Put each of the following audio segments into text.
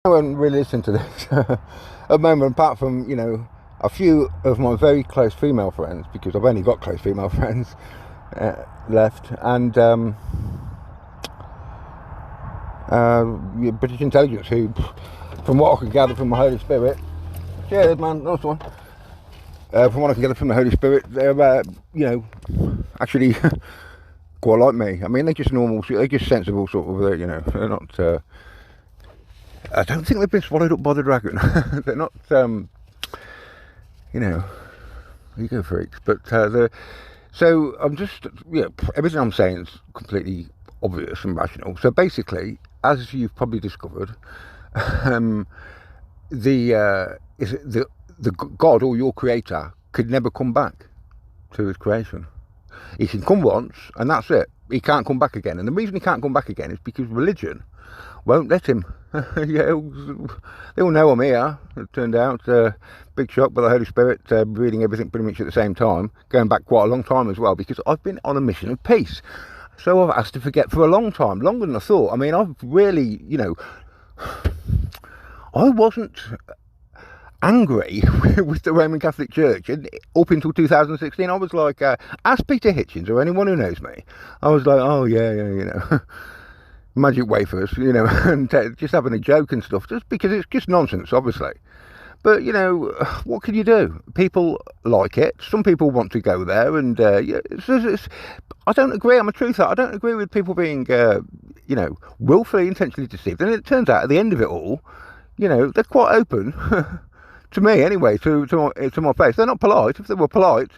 I won't really listen to this at the moment, apart from, a few of my very close female friends, because I've only got close female friends left, and British intelligence, who, from what I can gather from the Holy Spirit, cheers man, nice one. From what I can gather from the Holy Spirit, they're, actually quite like me. I mean, they're just normal, they're just sensible sort of, they're not... I don't think they've been swallowed up by the dragon. They're not, ego freaks. But so I'm just, everything I'm saying is completely obvious and rational. So basically, as you've probably discovered, the God or your Creator could never come back to His creation. He can come once, and that's it. He can't come back again. And the reason he can't come back again is because religion won't let him. They all know I'm here. It turned out, big shock by the Holy Spirit, reading everything pretty much at the same time, going back quite a long time as well, because I've been on a mission of peace. So I've asked to forget for a long time, longer than I thought. I mean, I've really, I wasn't angry with the Roman Catholic Church, and up until 2016 I was like, ask Peter Hitchens or anyone who knows me. I was like, oh yeah, magic wafers, and just having a joke and stuff, just because it's just nonsense, obviously. But what can you do? People like it. Some people want to go there, and I don't agree. I'm a truther. I don't agree with people being willfully, intentionally deceived. And it turns out at the end of it all, they're quite open. To me, anyway, to my face. They're not polite. If they were polite,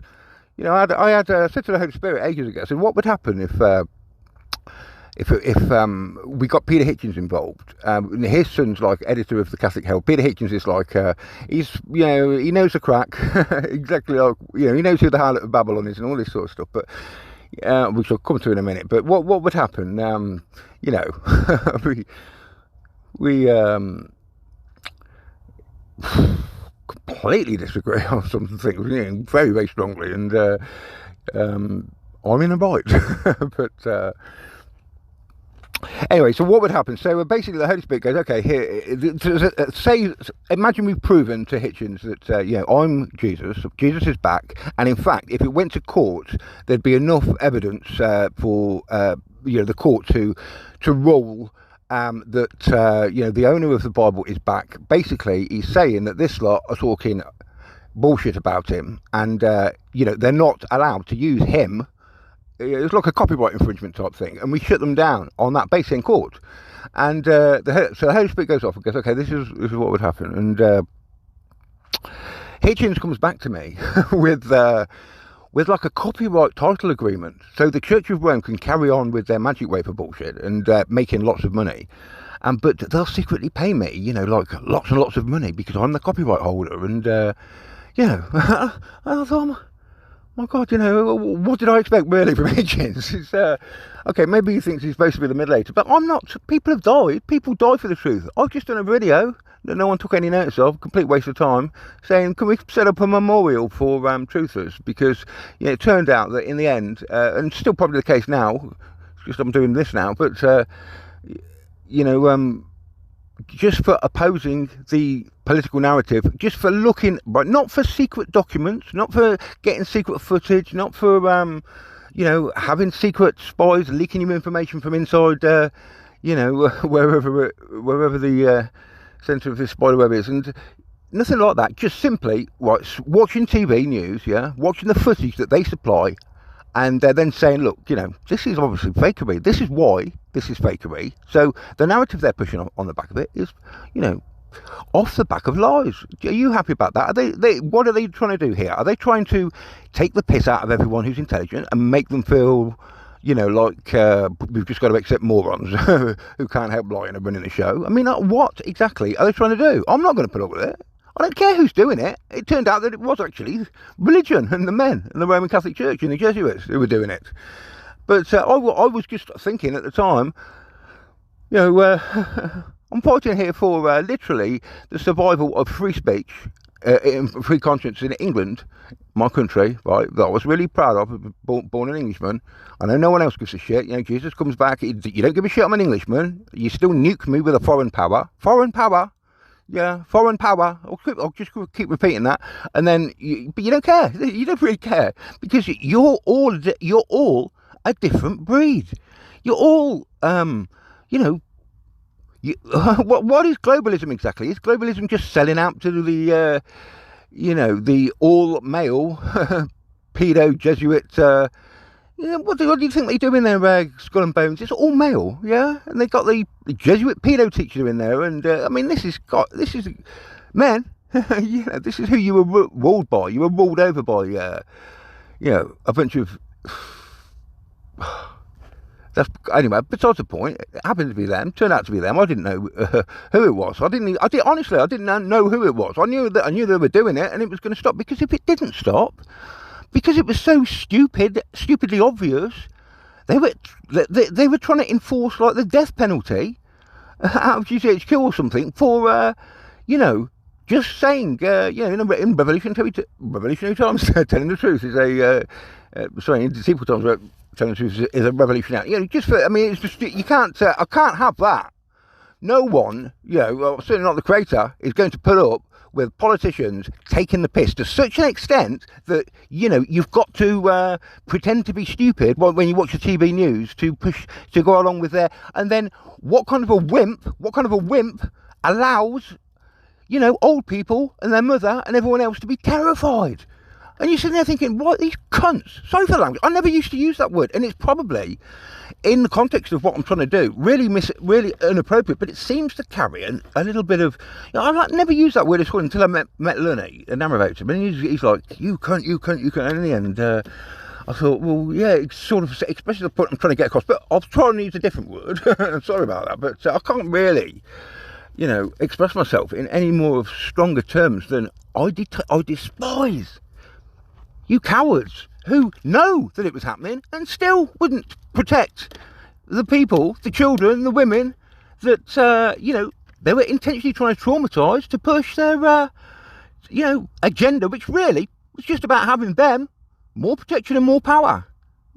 I had said to the Holy Spirit ages ago, I said, what would happen if we got Peter Hitchens involved? His son's like editor of the Catholic Herald. Peter Hitchens is like, he knows the crack, exactly like, he knows who the harlot of Babylon is and all this sort of stuff. But which I'll come to in a minute. But what would happen? we completely disagree on some things, very, very strongly, and I'm in a bite. But anyway, so what would happen? So basically, the Holy Spirit goes, okay, here, imagine we've proven to Hitchens that I'm Jesus. Jesus is back, and in fact, if it went to court, there'd be enough evidence for the court to rule. That the owner of the Bible is back. Basically, he's saying that this lot are talking bullshit about him, and they're not allowed to use him. It's like a copyright infringement type thing, and we shut them down on that basis in court. And so the Holy Spirit goes off and goes, okay, this is what would happen. And Hitchens comes back to me with like a copyright title agreement, so the Church of Rome can carry on with their magic wafer bullshit and making lots of money, but they'll secretly pay me, like lots and lots of money because I'm the copyright holder. And I thought, my God, what did I expect really from Hitchens? It's okay, maybe he thinks he's supposed to be the mediator, but I'm not. People have died. People die for the truth. I've just done a video that no one took any notice of, complete waste of time, saying, can we set up a memorial for truthers? Because it turned out that in the end, and still probably the case now, it's just I'm doing this now, but just for opposing the political narrative, just for looking, but not for secret documents, not for getting secret footage, not for having secret spies leaking you information from inside wherever the centre of this spider web is, and nothing like that. Just simply watching TV news, watching the footage that they supply, and they're then saying, look, this is obviously fakery. This is why this is fakery. So the narrative they're pushing on the back of it is, off the back of lies. Are you happy about that? What are they trying to do here? Are they trying to take the piss out of everyone who's intelligent and make them feel like we've just got to accept morons who can't help lying and running the show? I mean, what exactly are they trying to do? I'm not going to put up with it. I don't care who's doing it. It turned out that it was actually religion and the men and the Roman Catholic Church and the Jesuits who were doing it. But I was just thinking at the time, I'm fighting here for literally the survival of free speech free conscience in England, my country, right, that I was really proud of, born an Englishman. I know no one else gives a shit. You know, Jesus comes back, you don't give a shit I'm an Englishman, you still nuke me with a foreign power. Foreign power. Yeah, foreign power. I'll just keep repeating that, and then, but you don't care. You don't really care, because you're all a different breed. You're all, you know. What is globalism exactly? Is globalism just selling out to the, you know, the all male pedo Jesuit? What do you think they do in their Skull and Bones? It's all male, yeah, and they got the Jesuit pedo teacher in there, and I mean, this is men. You know, this is who you were ruled by. You were ruled over by, you know, a bunch of. That's anyway. Besides the point, it happened to be them. Turned out to be them. I didn't know who it was. Honestly, I didn't know who it was. I knew they were doing it, and it was going to stop, because if it didn't stop, because it was so stupidly obvious, they were trying to enforce like the death penalty out of GCHQ or something for you know, just saying, you know, in revolutionary times, telling the truth is a sorry, in deceitful times, telling the truth is a revolutionary. You know, just for, I mean, it's just, you can't. I can't have that. No one, you know, well, certainly not the creator, is going to put up with politicians taking the piss to such an extent that, you know, you've got to pretend to be stupid when you watch the TV news to go along with their. And then what kind of a wimp allows, you know, old people and their mother and everyone else to be terrified? And you're sitting there thinking, what, these cunts? Sorry for the language. I never used to use that word, and it's probably, in the context of what I'm trying to do, really inappropriate. But it seems to carry a little bit of. You know, I never used that word at all until I met Lunny and narrated him, and he's like, you cunt. And in the end, I thought, well, yeah, it's sort of expresses the point I'm trying to get across. But I was trying to use a different word. I'm sorry about that, but I can't really, you know, express myself in any more of stronger terms than I despise. You cowards who know that it was happening and still wouldn't protect the people, the children, the women that, you know, they were intentionally trying to traumatise to push their, you know, agenda, which really was just about having them more protection and more power.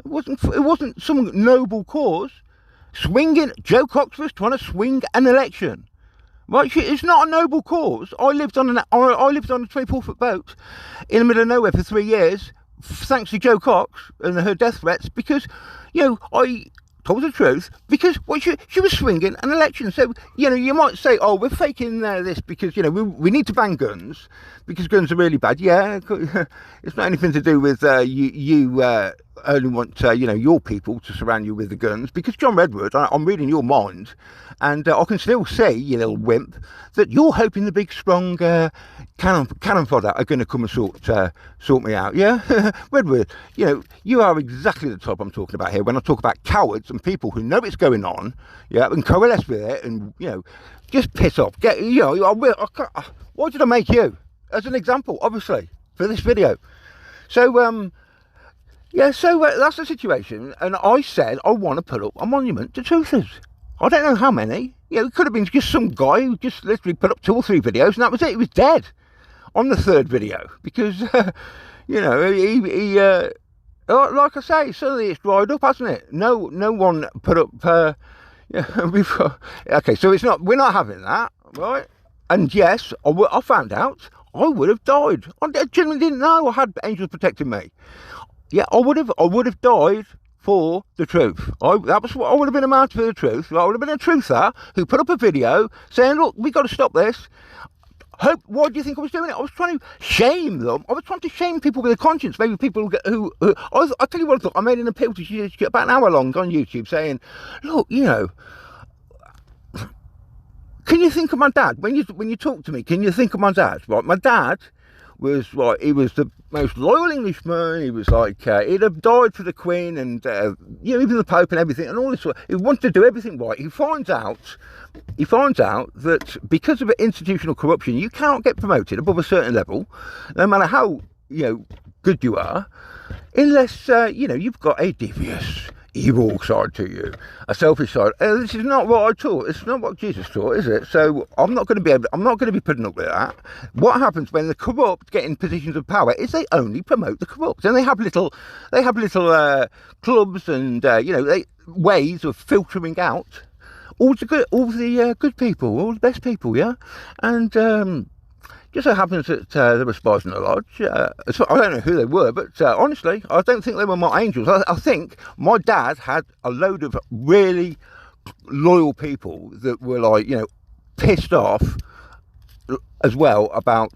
It wasn't some noble cause. Swinging, Joe Cox was trying to swing an election. Right, it's not a noble cause. I lived on a 24-foot boat in the middle of nowhere for 3 years, thanks to Joe Cox and her death threats, because, you know, I told the truth, because she was swinging an election. So, you know, you might say, oh, we're faking this because, you know, we need to ban guns because guns are really bad. Yeah, it's not anything to do with you only want, you know, your people to surround you with the guns, because John Redwood, I'm reading your mind, and I can still see, you little wimp, that you're hoping the big, strong cannon fodder are going to come and sort me out, yeah? Redwood, you know, you are exactly the type I'm talking about here when I talk about cowards and people who know it's going on, yeah, and coalesce with it, and, you know, just piss off. Get, you know, why did I make you as an example, obviously, for this video? So, yeah, so that's the situation, and I said I want to put up a monument to truthers. I don't know how many. You know, it could have been just some guy who just literally put up 2 or 3 videos, and that was it. He was dead on the 3rd video because, you know, he like I say, suddenly it's dried up, hasn't it? No one put up. Before. Okay, so it's not. We're not having that, right? And yes, I found out I would have died. I genuinely didn't know I had angels protecting me. Yeah, I would have died for the truth. That was what I would have been, a martyr for the truth. I would have been a truther who put up a video saying, look, we got to stop this. Why do you think I was doing it? I was trying to shame them. I was trying to shame people with a conscience. Maybe people who I'll tell you what I thought. I made an appeal to about an hour long on YouTube saying, look, you know, can you think of my dad? When you talk to me, can you think of my dad? Right, my dad was like, he was the most loyal Englishman. He was like, he'd have died for the Queen and, you know, even the Pope and everything and all this. He wanted to do everything right. He finds out that because of institutional corruption, you cannot get promoted above a certain level, no matter how, you know, good you are, unless, you know, you've got a devious, evil side to you, a selfish side. This is not what I taught. It's not what Jesus taught, is it? So I'm not going to be putting up with that. What happens when the corrupt get in positions of power is they only promote the corrupt, and they have little clubs and ways of filtering out all the good people, all the best people, yeah, and. Just so happens that there were spies in the lodge. So I don't know who they were, but honestly, I don't think they were my angels. I think my dad had a load of really loyal people that were like, pissed off as well about,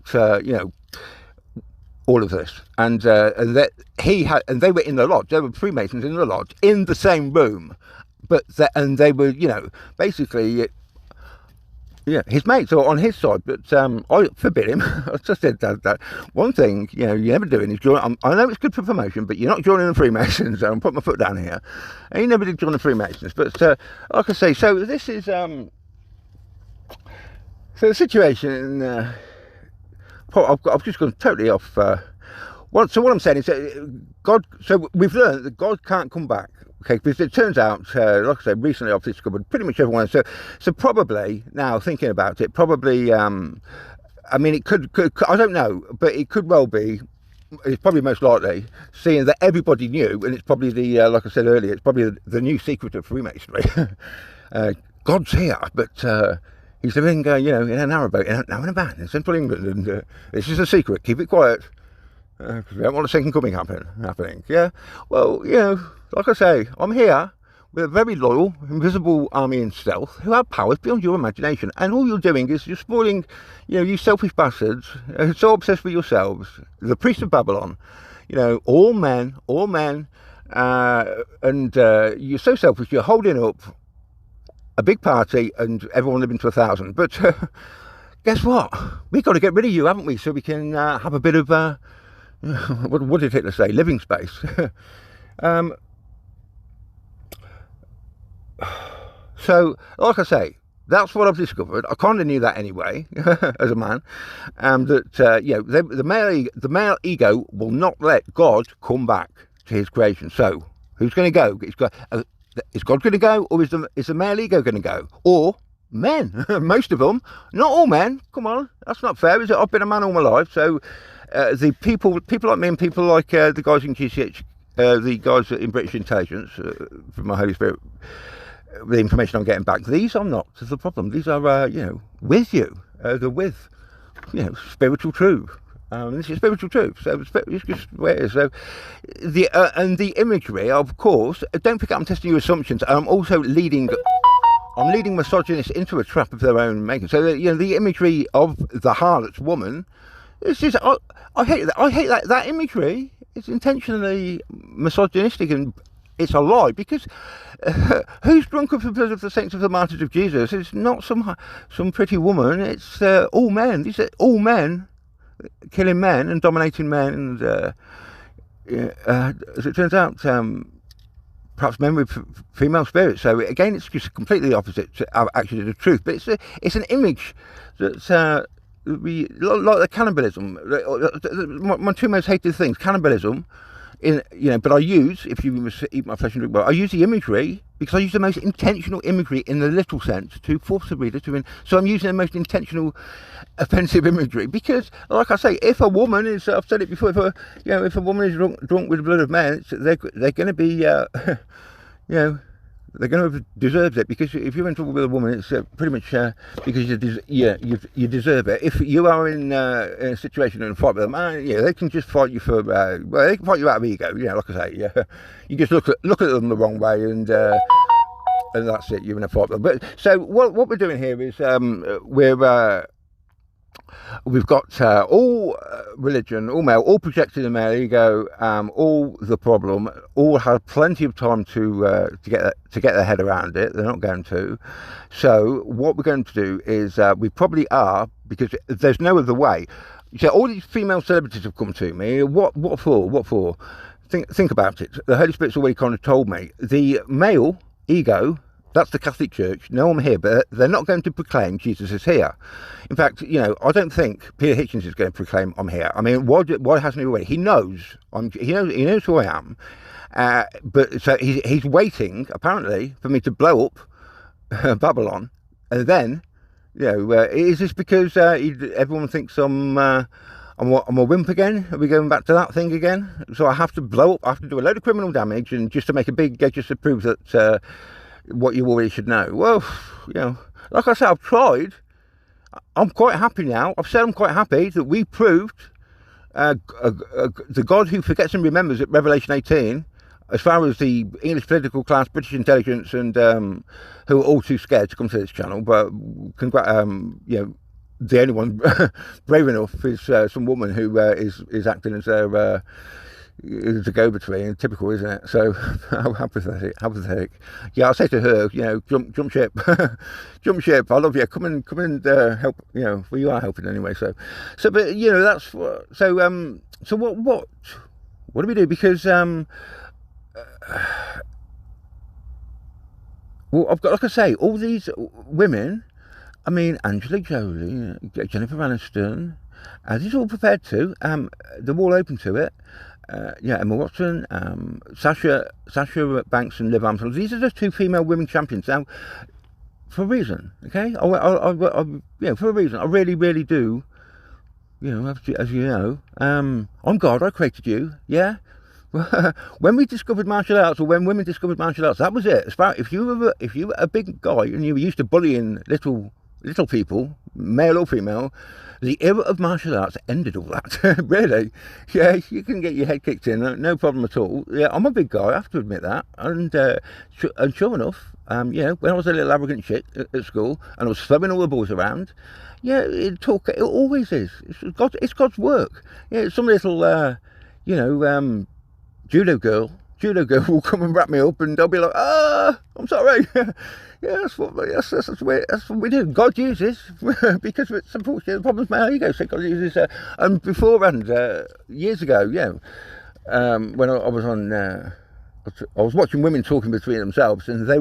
all of this. And that they were in the lodge. There were Freemasons in the lodge in the same room, and they were, basically. Yeah, his mates are on his side, but I forbid him. I just said that one thing, you're never doing is join. I know it's good for promotion, but you're not joining the Freemasons. I'm putting my foot down here. And he never did join the Freemasons. But like I say, so this is so the situation. I've just gone totally off. So what I'm saying is that God. So we've learned that God can't come back. Okay, because it turns out, like I said, recently I've discovered pretty much everyone. So probably now thinking about it, probably, it could I don't know, but it could well be. It's probably most likely, seeing that everybody knew, and it's probably the, like I said earlier, it's probably the new secret of Freemasonry. God's here, but he's living, in a narrowboat, now in a van in central England, and this is a secret. Keep it quiet. Because we don't want a second coming happening. Yeah. Well, like I say, I'm here with a very loyal, invisible army in stealth who have powers beyond your imagination, and all you're doing is you're spoiling, you selfish bastards, so obsessed with yourselves, the priests of Babylon, all men, and you're so selfish. You're holding up a big party and everyone living to 1,000. But guess what? We've got to get rid of you, haven't we? So we can have a bit of. What did Hitler say? Living space. So, like I say, that's what I've discovered. I kind of knew that anyway, as a man. That the male ego will not let God come back to his creation. So, who's going to go? Is God going to go, or is the male ego going to go, or men? Most of them, not all men. Come on, that's not fair, is it? I've been a man all my life, so. The people like me and people like the guys in GCH, the guys in British Intelligence, from my Holy Spirit, the information I'm getting back, these are not the problem. These are, with you. They're with, spiritual truth. This is spiritual truth. So it's just where it is. So and the imagery, of course, don't forget I'm testing your assumptions. I'm also leading misogynists into a trap of their own making. So, the imagery of the harlot's woman, it's just, I hate that. I hate that imagery. It's intentionally misogynistic, and it's a lie, because who's drunk of the blood of the saints of the martyrs of Jesus? It's not some pretty woman. It's all men. These are all men killing men and dominating men, and as it turns out, perhaps men with female spirits. So again, it's just completely opposite to actually the truth. But it's an image that's like the cannibalism. My two most hated things: cannibalism. But I use, if you must eat my flesh and drink, I use the imagery because I use the most intentional imagery in the literal sense to force the reader to. So I'm using the most intentional, offensive imagery because, like I say, if a woman is, I've said it before, if a woman is drunk with the blood of men, they're going to be, they're going to have deserved it, because if you're in trouble with a woman, it's pretty much because you deserve it. If you are in a situation in a fight with a man, they can just fight you for they can fight you out of ego. Like I say, you just look at them the wrong way, and that's it. You're in a fight with them. But so what we're doing here is we've got all religion, all male, all projected in male ego, all the problem, all have plenty of time to get their head around it. They're not going to. So what we're going to do is we probably are, because there's no other way. So all these female celebrities have come to me. What for? What for? Think about it. The Holy Spirit's already kind of told me. The male ego, that's the Catholic Church. No, I'm here, but they're not going to proclaim Jesus is here. In fact, I don't think Peter Hitchens is going to proclaim I'm here. I mean, why hasn't he already? He knows. He knows who I am, But so he's waiting apparently for me to blow up Babylon, and then, is this because everyone thinks I'm a wimp again? Are we going back to that thing again? So I have to blow up, I have to do a load of criminal damage, and just to make a big, just to prove that what you already should know. Well, like I said, I've tried. I'm quite happy now. I've said I'm quite happy that we proved the God who forgets and remembers at Revelation 18, as far as the English political class, British intelligence, and who are all too scared to come to this channel, but the only one brave enough is some woman who is acting as their as a go-between. Typical, isn't it? So how pathetic. Yeah, I'll say to her, jump ship, jump ship. I love you. Come and help. Well, you are helping anyway. So, but that's what. So what do we do? Because well, I've got, like I say, all these women. I mean, Angela Jolie, Jennifer Aniston, these are all prepared to. They're all open to it. Emma Watson, Sasha Banks, and Liv Armstrong. These are the two female women champions. Now, for a reason, okay? For a reason. I really, really do. As you know, I'm God. I created you. Yeah. When we discovered martial arts, or when women discovered martial arts, that was it. If you were a big guy and you were used to bullying little people, male or female, the era of martial arts ended all that. Really. Yeah, you can get your head kicked in, no problem at all. Yeah, I'm a big guy, I have to admit that. And sure enough, when I was a little arrogant shit at school and I was throwing all the boys around, it always is. It's God's work. Yeah, some little, judo girl will come and wrap me up, and they'll be like, I'm sorry. That's what we do. God uses, because unfortunately the problem's my ego, so God uses, and beforehand, years ago, when I was on, I was watching women talking between themselves, and they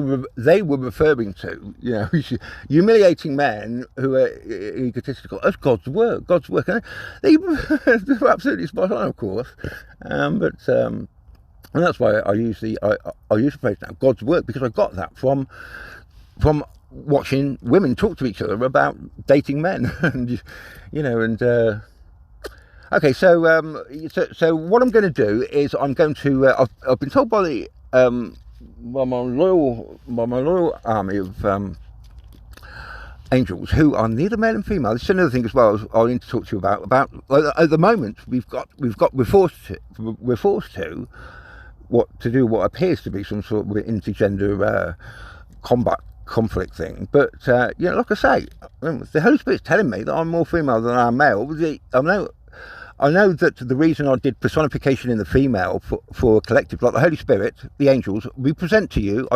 were referring to, humiliating men who are egotistical as God's work, and they were absolutely spot on, of course, and that's why I use the phrase now, God's work, because I got that from watching women talk to each other about dating men, and okay. So what I'm going to do is I'm going to I've been told by my loyal army of angels, who are neither male and female. This is another thing as well I need to talk to you about at the moment. We're forced to do what appears to be some sort of intergender conflict thing, but like I say, the Holy Spirit's telling me that I'm more female than I'm male. I know that the reason I did personification in the female for a collective like the Holy Spirit, the angels, I present to you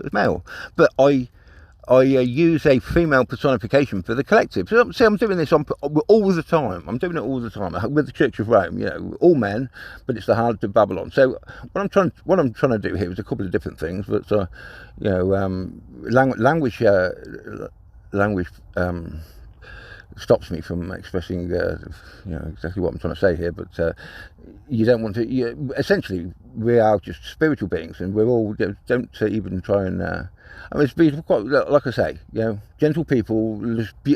as male, but I use a female personification for the collective. So, see, I'm doing this all the time. I'm doing it all the time with the Church of Rome. All men, but it's the harlot of Babylon. So what I'm trying to do here is a couple of different things. But language stops me from expressing exactly what I'm trying to say here. But you don't want to. Essentially, we are just spiritual beings, and we're all don't even try and. It's beautiful, like I say, gentle people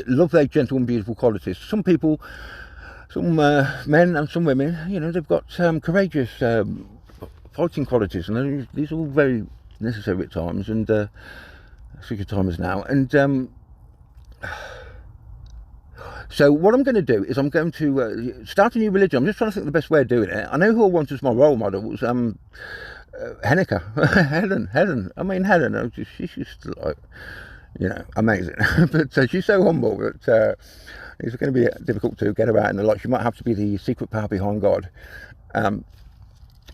love their gentle and beautiful qualities. Some people, some men and some women, they've got courageous fighting qualities, and these are all very necessary at times, and such a time as now. And so what I'm going to do is I'm going to start a new religion. I'm just trying to think of the best way of doing it. I know who I want as my role models. Helen. I mean, Helen. She's just like, amazing. But she's so humble that it's going to be difficult to get her out in the light. She might have to be the secret power behind God.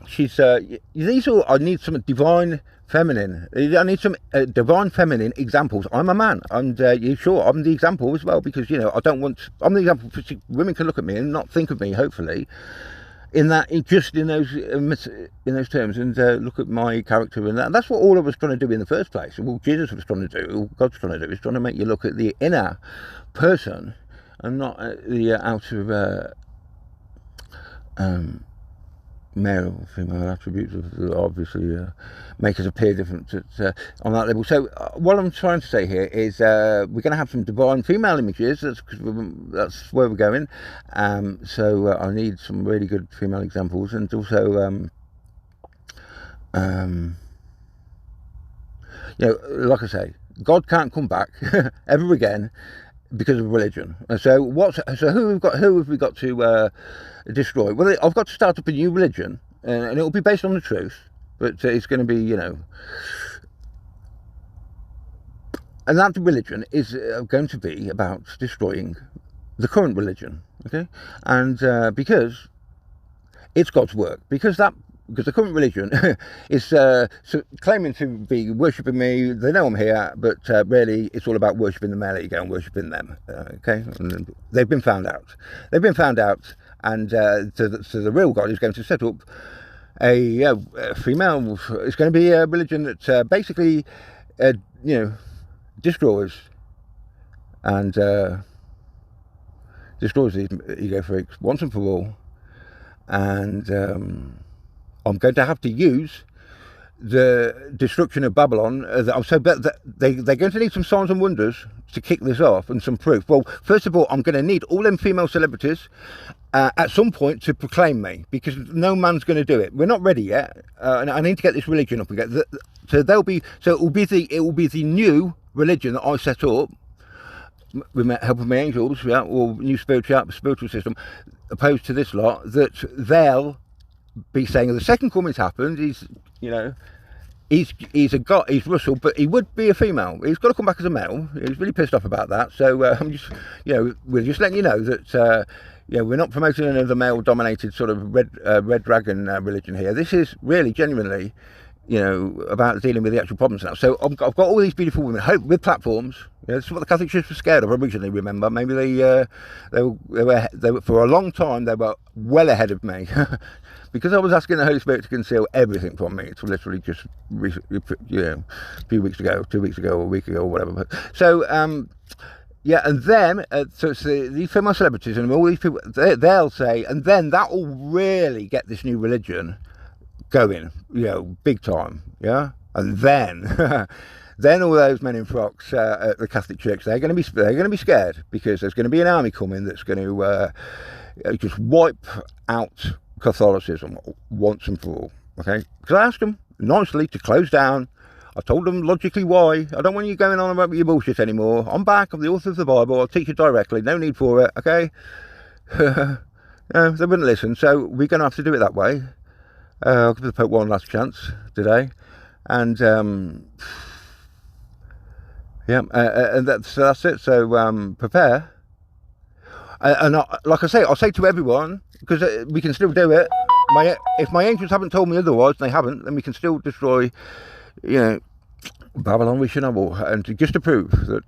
She's. I need some divine feminine. I need some divine feminine examples. I'm a man, and I'm the example as well, because I don't want. I'm the example. Women can look at me and not think of me. Hopefully. In those terms, and look at my character, and that's what all of us trying to do in the first place. Well, Jesus was trying to do, all God's trying to do, is trying to make you look at the inner person and not at the outer male or female attributes that obviously make us appear different on that level. So what I'm trying to say here is we're going to have some divine female images. That's where we're going. So I need some really good female examples, and also like I say, God can't come back ever again because of religion. So who have we got to destroy? Well, I've got to start up a new religion, and it'll be based on the truth, but it's going to be, and that religion is going to be about destroying the current religion, okay? And because it's God's work, because the current religion is claiming to be worshipping me. They know I'm here, but really it's all about worshipping the male ego and worshipping them, okay? And they've been found out. And so the real God is going to set up a female. It's going to be a religion that basically, destroys these ego freaks once and for all. And I'm going to have to use the destruction of Babylon. So they're going to need some signs and wonders to kick this off, and some proof. Well, first of all, I'm going to need all them female celebrities at some point to proclaim me, because no man's going to do it. We're not ready yet, and I need to get this religion up again. So it will be the new religion that I set up with the help of my angels, or new spiritual system, opposed to this lot, that they'll be saying the second coming's happened. He's a god, he's Russell, but he would be a female. He's got to come back as a male. He's really pissed off about that. So I'm just, we're just letting you know that we're not promoting another male-dominated sort of red dragon religion here. This is really genuinely, about dealing with the actual problems now. So I've got all these beautiful women with platforms. This is what the Catholic Church was scared of originally. Remember, maybe they were for a long time they were well ahead of me. Because I was asking the Holy Spirit to conceal everything from me. It's literally just, a few weeks ago, 2 weeks ago, or a week ago, or whatever. So, and then, so it's these female celebrities and all these people, they'll say, and then that will really get this new religion going, big time, yeah? And then, then all those men in frocks at the Catholic Church, they're going to be scared, because there's going to be an army coming that's going to just wipe out Catholicism once and for all, okay? Because I asked them nicely to close down. I told them logically why. I don't want you going on about your bullshit anymore. I'm back. I'm the author of the Bible. I'll teach you directly. No need for it, okay? No, they wouldn't listen, so we're going to have to do it that way. I'll give the Pope one last chance today. And, and that's it. So prepare. And like I say, I'll say to everyone, because we can still do it. If my angels haven't told me otherwise, they haven't, then we can still destroy, Babylon with Chernobyl, and just to prove that,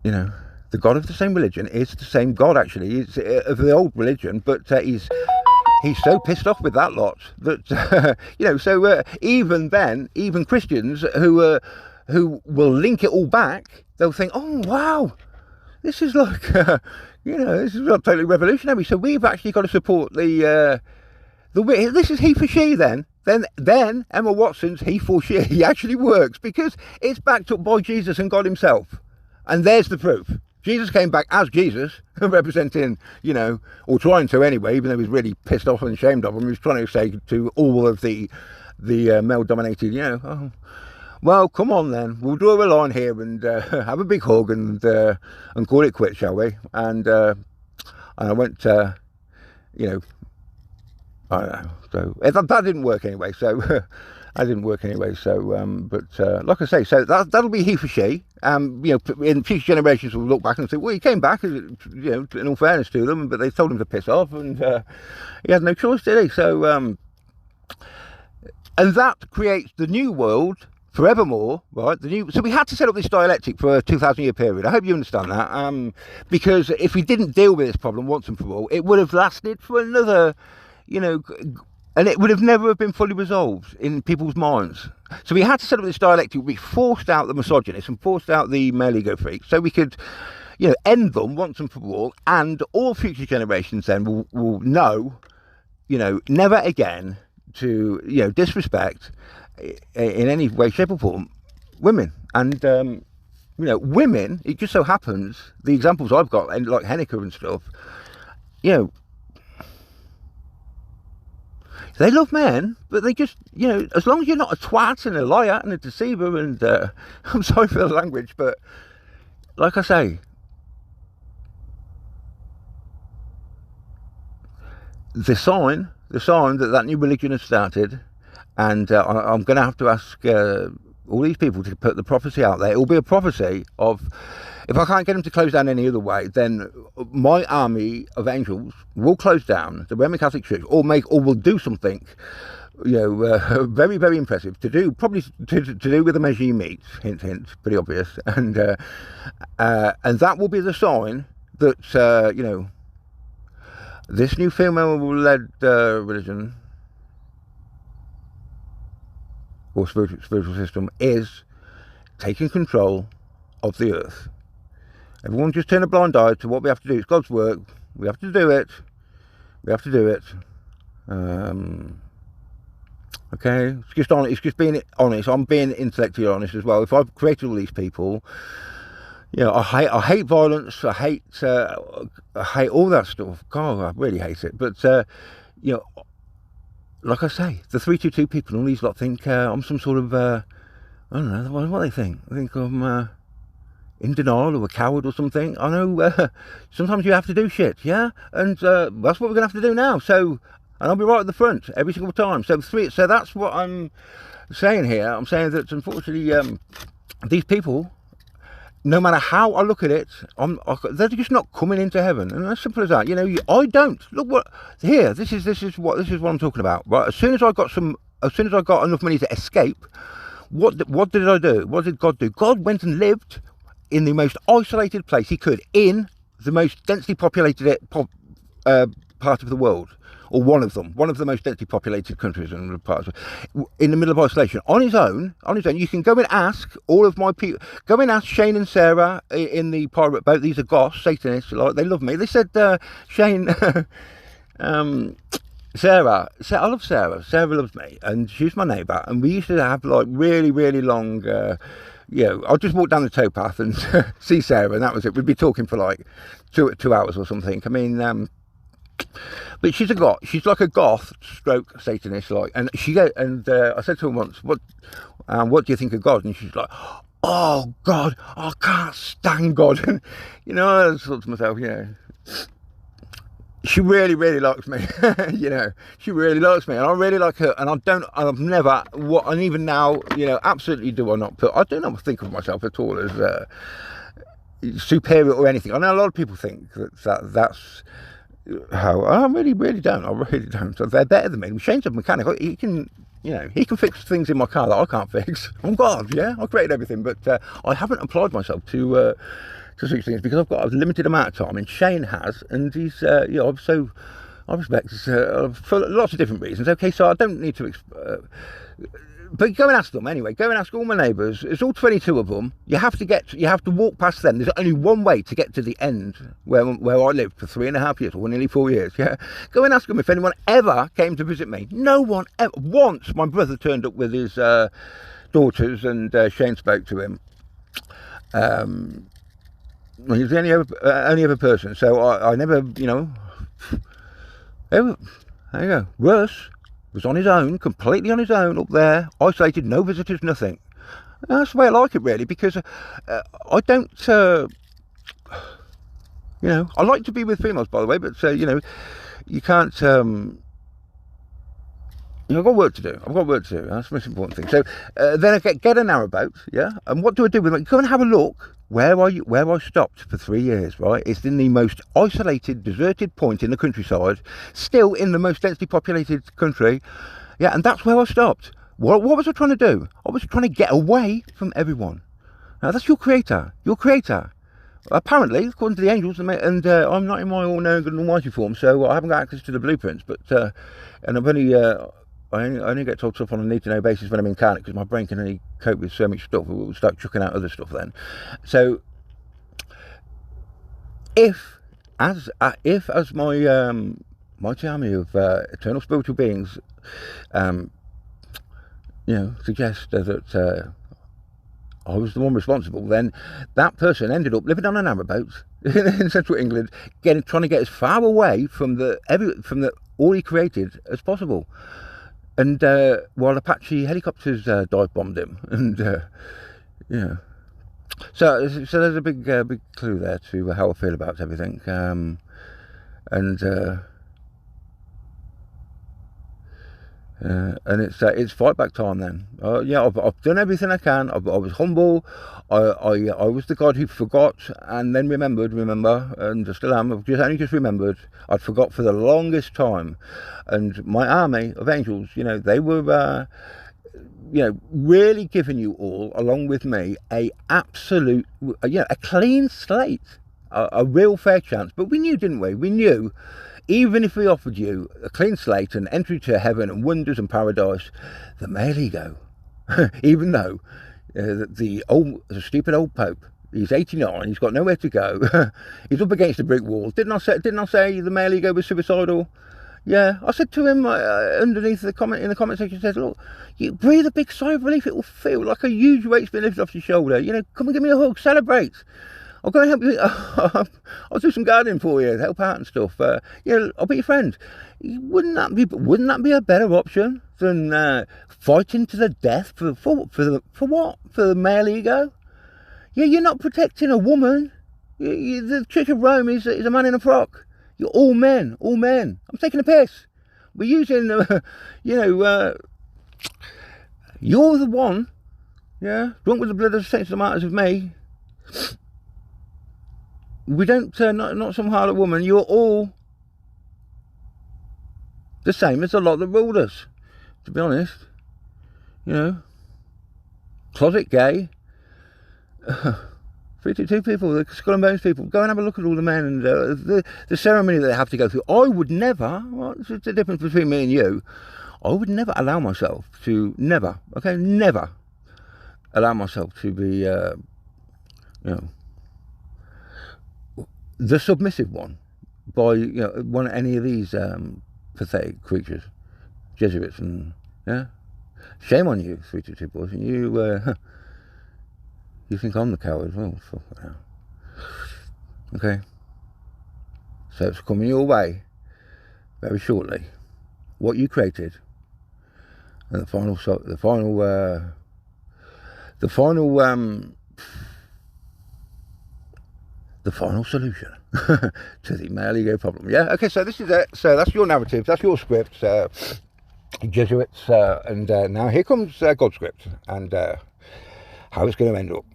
the God of the same religion is the same God. Actually, he's of the old religion, but he's so pissed off with that lot that So even then, even Christians who will link it all back, they'll think, oh wow, this is like, this is not totally revolutionary. So we've actually got to support the this is he for she then. Then Emma Watson's he for she. He actually works because it's backed up by Jesus and God himself. And there's the proof. Jesus came back as Jesus, representing, or trying to anyway, even though he was really pissed off and ashamed of him. He was trying to say to all of the male-dominated, well, come on then, we'll draw a line here and have a big hug and call it quits, shall we? And I went, I don't know. So that didn't work anyway. So but like I say, so that'll be he for she. In future generations will look back and say, well, he came back, in all fairness to them, but they told him to piss off, and he had no choice, did he? So and that creates the new world forevermore, right? So we had to set up this dialectic for a 2,000-year period. I hope you understand that, because if we didn't deal with this problem once and for all, it would have lasted for another, and it would have never been fully resolved in people's minds. So we had to set up this dialectic. We forced out the misogynists and forced out the male ego freaks, so we could, end them once and for all, and all future generations then will know, you know, never again to, you know, disrespect in any way, shape or form women. And you know, women, it just so happens, the examples I've got, and like Henneke and stuff, you know, they love men, but they just, you know, as long as you're not a twat and a liar and a deceiver, and I'm sorry for the language, but like I say, the sign that new religion has started, and I'm going to have to ask all these people to put the prophecy out there. It will be a prophecy of, if I can't get them to close down any other way, then my army of angels will close down the Roman Catholic Church, or will do something, you know, very, very impressive to do, probably to do with the measure meat. Hint, hint, pretty obvious. And that will be the sign that you know, this new female-led religion or spiritual system is taking control of the earth. Everyone just turn a blind eye to what we have to do. It's God's work. We have to do it. We have to do it. Okay, it's just honest. It's just being honest. I'm being intellectually honest as well. If I've created all these people, you know, I hate violence. I hate all that stuff. God, I really hate it. But you know, like I say, the 322 people, all these lot think I'm some sort of I don't know what they think. I think I'm in denial or a coward or something. I know sometimes you have to do shit, yeah, and that's what we're gonna have to do now. So, and I'll be right at the front every single time. So that's what I'm saying here. I'm saying that unfortunately these people, no matter how I look at it, they're just not coming into heaven, and as simple as that. You know, I don't look what here. This is what I'm talking about. Right, as soon as I got enough money to escape, what did I do? What did God do? God went and lived in the most isolated place he could, in the most densely populated part of the world, or one of the most densely populated countries and parts, in the middle of isolation, on his own. You can go and ask all of my people. Go and ask Shane and Sarah in the pirate boat. These are goths, Satanists. Like, they love me. They said, Shane, Sarah, I love Sarah. Sarah loves me, and she's my neighbour. And we used to have like really, really long. You know, I'll just walk down the towpath and see Sarah, and that was it. We'd be talking for like two hours or something. I mean, but she's a goth. She's like a goth stroke Satanist, like. And I said to her once, "What do you think of God?" And she's like, "Oh God, I can't stand God." And you know, I thought to myself, you know, she really, really likes me. You know, she really likes me, and I really like her. And I've never, and even now, you know, absolutely do I do not think of myself at all as superior or anything. I know a lot of people think that's how. I really, really don't. I really don't. So they're better than me. Shane's a mechanic. He can, you know, he can fix things in my car that I can't fix. Oh God, yeah, I created everything, but I haven't applied myself to such things because I've got a limited amount of time, and Shane has, and he's, you know, so I respect for lots of different reasons. Okay, so I don't need to. But go and ask them anyway. Go and ask all my neighbours. It's all 22 of them. You have to walk past them. There's only one way to get to the end where I lived for 3.5 years, or nearly 4 years. Yeah. Go and ask them if anyone ever came to visit me. No one ever. Once my brother turned up with his daughters, and Shane spoke to him. He was the only other person. So I never, you know. There you go. Russ was on his own, completely on his own, up there, isolated, no visitors, nothing. And that's the way I like it, really, because I don't, you know, I like to be with females, by the way, but, you know, you can't, you know, I've got work to do. That's the most important thing. So then I get a narrowboat, yeah, and what do I do with it? Go and have a look where I stopped for 3 years, right? It's in the most isolated, deserted point in the countryside, still in the most densely populated country, yeah, and that's where I stopped. What was I trying to do? I was trying to get away from everyone. Now, that's your creator. Apparently, according to the angels, and I'm not in my all-knowing and almighty form, so I haven't got access to the blueprints, but, and I've only, I only get told stuff on a need-to-know basis when I'm incarnate, because my brain can only cope with so much stuff. We'll start chucking out other stuff then. So, if as my mighty army of eternal spiritual beings, suggest that I was the one responsible, then that person ended up living on a narrowboat in central England, trying to get as far away from all he created as possible. And while Apache helicopters dive bombed him, and so there's a big clue there to how I feel about everything, and it's fight back time then. I've done everything I can. I was humble. I was the God who forgot and then remembered, and I still am. I've only just remembered. I'd forgot for the longest time, and my army of angels, they were, really giving you all, along with me, a absolute, a clean slate, a real fair chance. But we knew, didn't we? We knew. Even if we offered you a clean slate and entry to heaven and wonders and paradise, the male ego, even though the stupid old Pope, he's 89, he's got nowhere to go, he's up against a brick wall. Didn't I say the male ego was suicidal? Yeah, I said to him underneath in the comment section, says, look, you breathe a big sigh of relief. It will feel like a huge weight's been lifted off your shoulder. Come and give me a hug, celebrate. I'll go and help you. I'll do some gardening for you, help out and stuff. I'll be your friend. Wouldn't that be a better option than fighting to the death for what? For the male ego? Yeah, you're not protecting a woman. The Church of Rome is a man in a frock. You're all men. I'm taking a piss. We're using, you're the one. Yeah, drunk with the blood of the saints and martyrs of me. We don't, not some harlot woman. You're all the same as the lot that ruled us, to be honest. Closet gay. 52 people, the Skull and Bones people. Go and have a look at all the men and the ceremony that they have to go through. I would never, it's the difference between me and you, I would never allow myself to, never allow myself to be, the submissive one by any of these pathetic creatures, Jesuits, and shame on you, 322 boys, and you think I'm the coward? Oh, fuck it now. Okay, so it's coming your way very shortly. What you created, and the final solution to the male ego problem. Yeah, okay, so this is it. So that's your narrative, that's your script, Jesuits, and now here comes God's script, and how it's going to end up.